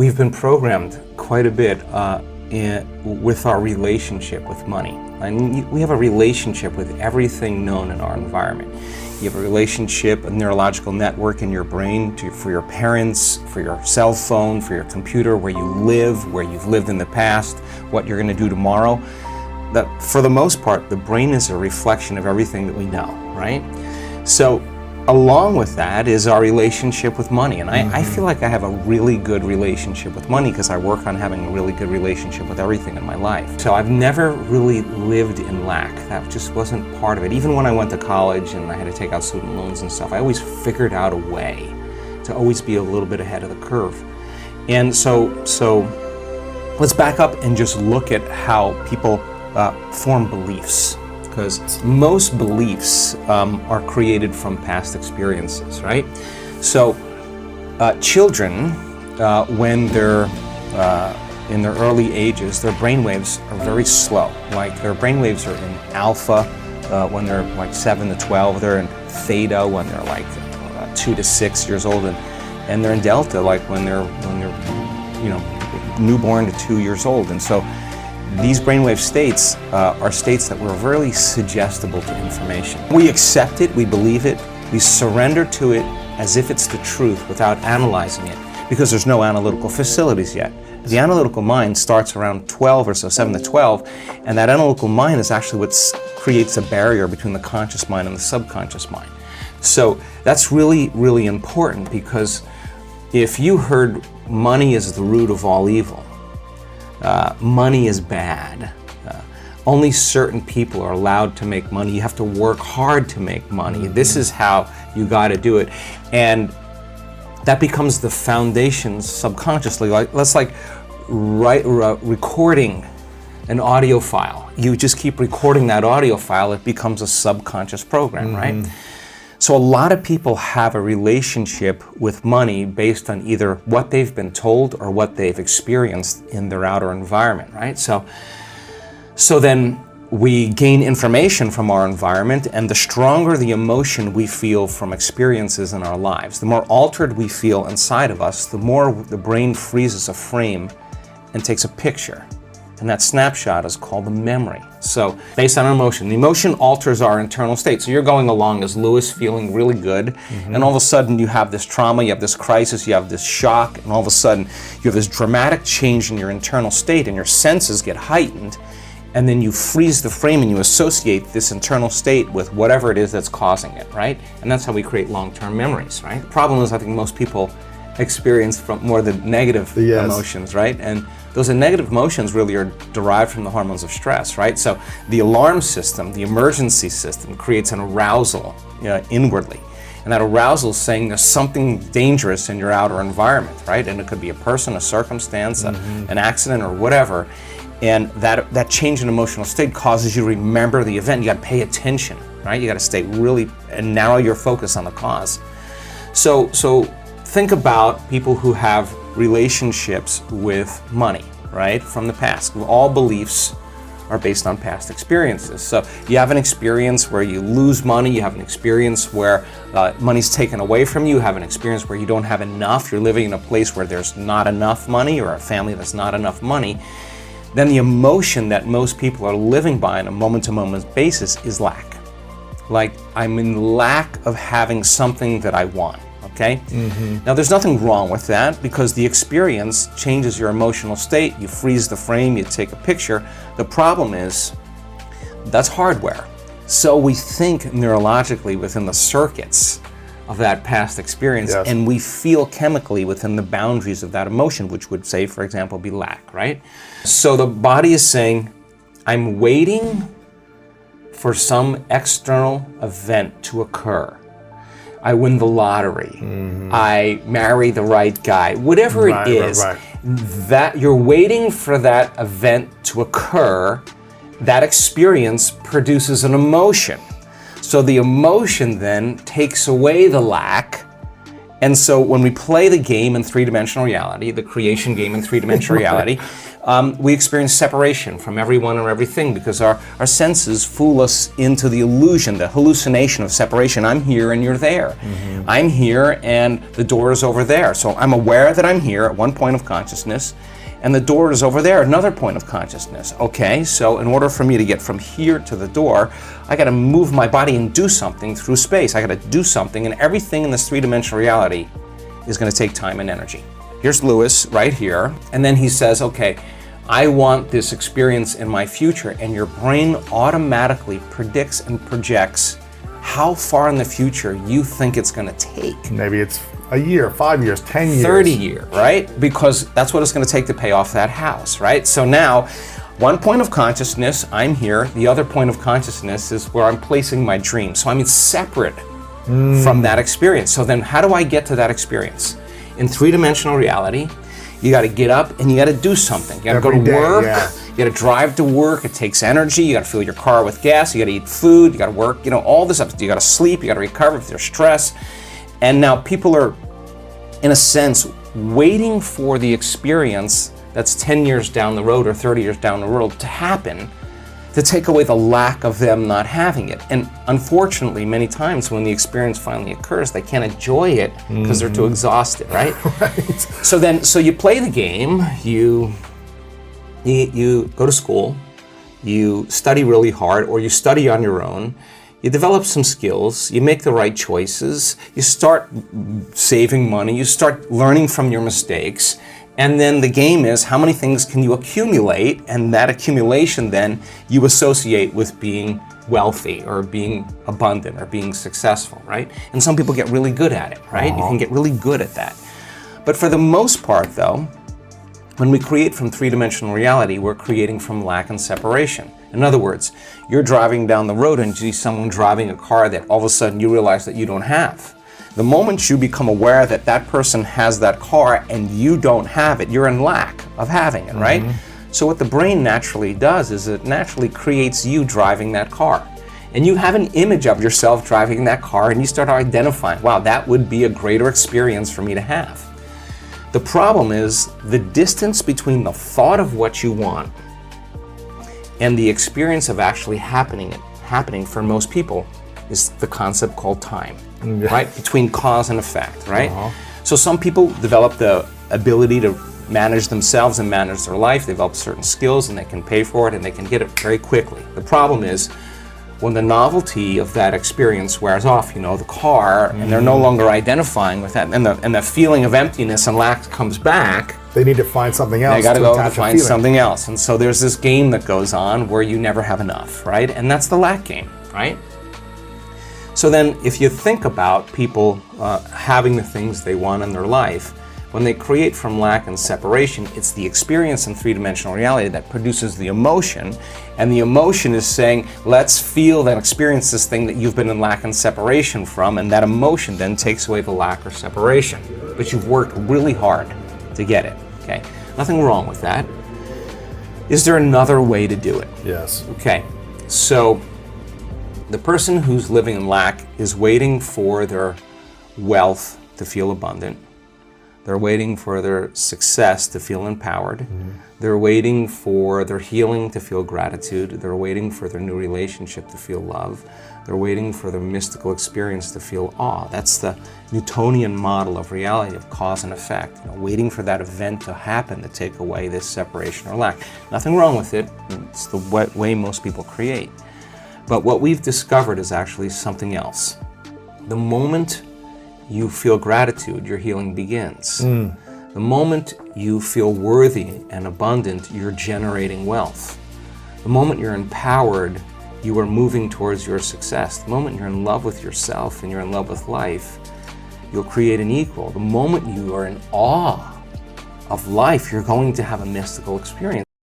we've been programmed quite a bit with our relationship with money. And we have a relationship with everything known in our environment. You have a relationship, a neurological network in your brain for your parents, for your cell phone, for your computer, where you live, where you've lived in the past, what you're going to do tomorrow. That, for the most part, the brain is a reflection of everything that we know, right? So along with that is our relationship with money. And I feel like I have a really good relationship with money because I work on having a really good relationship with everything in my life. So I've never really lived in lack. That just wasn't part of it. Even when I went to college and I had to take out student loans and stuff, I always figured out a way to always be a little bit ahead of the curve. And so let's back up and just look at how people form beliefs. Because most beliefs are created from past experiences, right? So children, when they're in their early ages, their brainwaves are very slow. Like their brainwaves are in alpha when they're like 7 to 12. They're in theta when they're like 2 to 6 years old, and they're in delta like when they're newborn to 2 years old. And so these brainwave states are states that were very suggestible to information. We accept it, we believe it, we surrender to it as if it's the truth without analyzing it, because there's no analytical facilities yet. The analytical mind starts around 12 or so, 7 to 12, and that analytical mind is actually what creates a barrier between the conscious mind and the subconscious mind. So that's really, really important, because if you heard money is the root of all evil, money is bad. Only certain people are allowed to make money. You have to work hard to make money. This is how you got to do it. And that becomes the foundation subconsciously. That's like recording an audio file. You just keep recording that audio file, it becomes a subconscious program, right? So a lot of people have a relationship with money based on either what they've been told or what they've experienced in their outer environment, right? So then we gain information from our environment, and the stronger the emotion we feel from experiences in our lives, the more altered we feel inside of us, the more the brain freezes a frame and takes a picture. And that snapshot is called the memory. So based on emotion, the emotion alters our internal state. So you're going along as Lewis, feeling really good, and all of a sudden you have this trauma, you have this crisis, you have this shock, and all of a sudden you have this dramatic change in your internal state, and your senses get heightened, and then you freeze the frame and you associate this internal state with whatever it is that's causing it, right? And that's how we create long-term memories, right? The problem is I think most people experience from more the negative emotions, right? And those negative emotions really are derived from the hormones of stress, right? So the alarm system, the emergency system, creates an arousal inwardly. And that arousal is saying there's something dangerous in your outer environment, right? And it could be a person, a circumstance, an accident, or whatever. And that change in emotional state causes you to remember the event. You got to pay attention, right? You got to stay really and narrow your focus on the cause. So think about people who have relationships with money, right, from the past. All beliefs are based on past experiences. So you have an experience where you lose money, you have an experience where money's taken away from you, you have an experience where you don't have enough, you're living in a place where there's not enough money, or a family that's not enough money. Then the emotion that most people are living by on a moment-to-moment basis is lack. Like, I'm in lack of having something that I want. Okay? Now there's nothing wrong with that, because the experience changes your emotional state. You freeze the frame, you take a picture. The problem is that's hardware. So we think neurologically within the circuits of that past experience, and we feel chemically within the boundaries of that emotion, which would say, for example, be lack, right? So the body is saying, I'm waiting for some external event to occur. I win the lottery, I marry the right guy, whatever it is, that you're waiting for that event to occur. That experience produces an emotion. So the emotion then takes away the lack, And so when we play the game in three-dimensional reality, the creation game in three-dimensional reality, we experience separation from everyone or everything because our senses fool us into the illusion, the hallucination of separation. I'm here and you're there. I'm here and the door is over there. So I'm aware that I'm here at one point of consciousness and the door is over there, another point of consciousness. Okay, so in order for me to get from here to the door, I got to move my body and do something through space. I got to do something, and everything in this three-dimensional reality is going to take time and energy. Here's Lewis right here, and then he says, okay, I want this experience in my future, and your brain automatically predicts and projects how far in the future you think it's going to take. Maybe it's a year, 5 years, 10 years. 30 years, right? Because that's what it's going to take to pay off that house, right? So now, one point of consciousness, I'm here. The other point of consciousness is where I'm placing my dream. So I'm separate from that experience. So then how do I get to that experience? In three-dimensional reality, you got to get up and you got to do something. You got to go to work. Yeah. You got to drive to work. It takes energy. You got to fill your car with gas. You got to eat food. You got to work. You know, all this stuff. You got to sleep. You got to recover if there's stress. And now people are, in a sense, waiting for the experience that's 10 years down the road or 30 years down the road to happen, to take away the lack of them not having it. And unfortunately, many times when the experience finally occurs, they can't enjoy it because they're too exhausted, right? Right. So you play the game, you go to school, you study really hard, or you study on your own, you develop some skills, you make the right choices, you start saving money, you start learning from your mistakes, and then the game is how many things can you accumulate, and that accumulation then you associate with being wealthy or being abundant or being successful, right? And some people get really good at it, right? You can get really good at that. But for the most part though, when we create from three-dimensional reality, we're creating from lack and separation. In other words, you're driving down the road and you see someone driving a car that all of a sudden you realize that you don't have. The moment you become aware that that person has that car and you don't have it, you're in lack of having it, right? So what the brain naturally does is it naturally creates you driving that car. And you have an image of yourself driving that car and you start identifying, wow, that would be a greater experience for me to have. The problem is the distance between the thought of what you want and the experience of actually happening for most people is the concept called time, right? Between cause and effect, right? So some people develop the ability to manage themselves and manage their life. They develop certain skills and they can pay for it and they can get it very quickly. The problem is when the novelty of that experience wears off, you know, the car, and they're no longer identifying with that, and the feeling of emptiness and lack comes back, they need to find something else. They got to go and find something else. And so there's this game that goes on where you never have enough, right? And that's the lack game, right? So then if you think about people having the things they want in their life, when they create from lack and separation, it's the experience in three-dimensional reality that produces the emotion, and the emotion is saying, let's feel and experience this thing that you've been in lack and separation from, and that emotion then takes away the lack or separation. But you've worked really hard to get it, okay? Nothing wrong with that. Is there another way to do it? Yes. Okay, so the person who's living in lack is waiting for their wealth to feel abundant. They're waiting for their success to feel empowered. They're waiting for their healing to feel gratitude. They're waiting for their new relationship to feel love. They're waiting for their mystical experience to feel awe. That's the Newtonian model of reality, of cause and effect. You know, waiting for that event to happen to take away this separation or lack. Nothing wrong with it. It's the way most people create. But what we've discovered is actually something else. The moment you feel gratitude, your healing begins. The moment you feel worthy and abundant, you're generating wealth. The moment you're empowered, you are moving towards your success. The moment you're in love with yourself and you're in love with life, you'll create an equal. The moment you are in awe of life, you're going to have a mystical experience.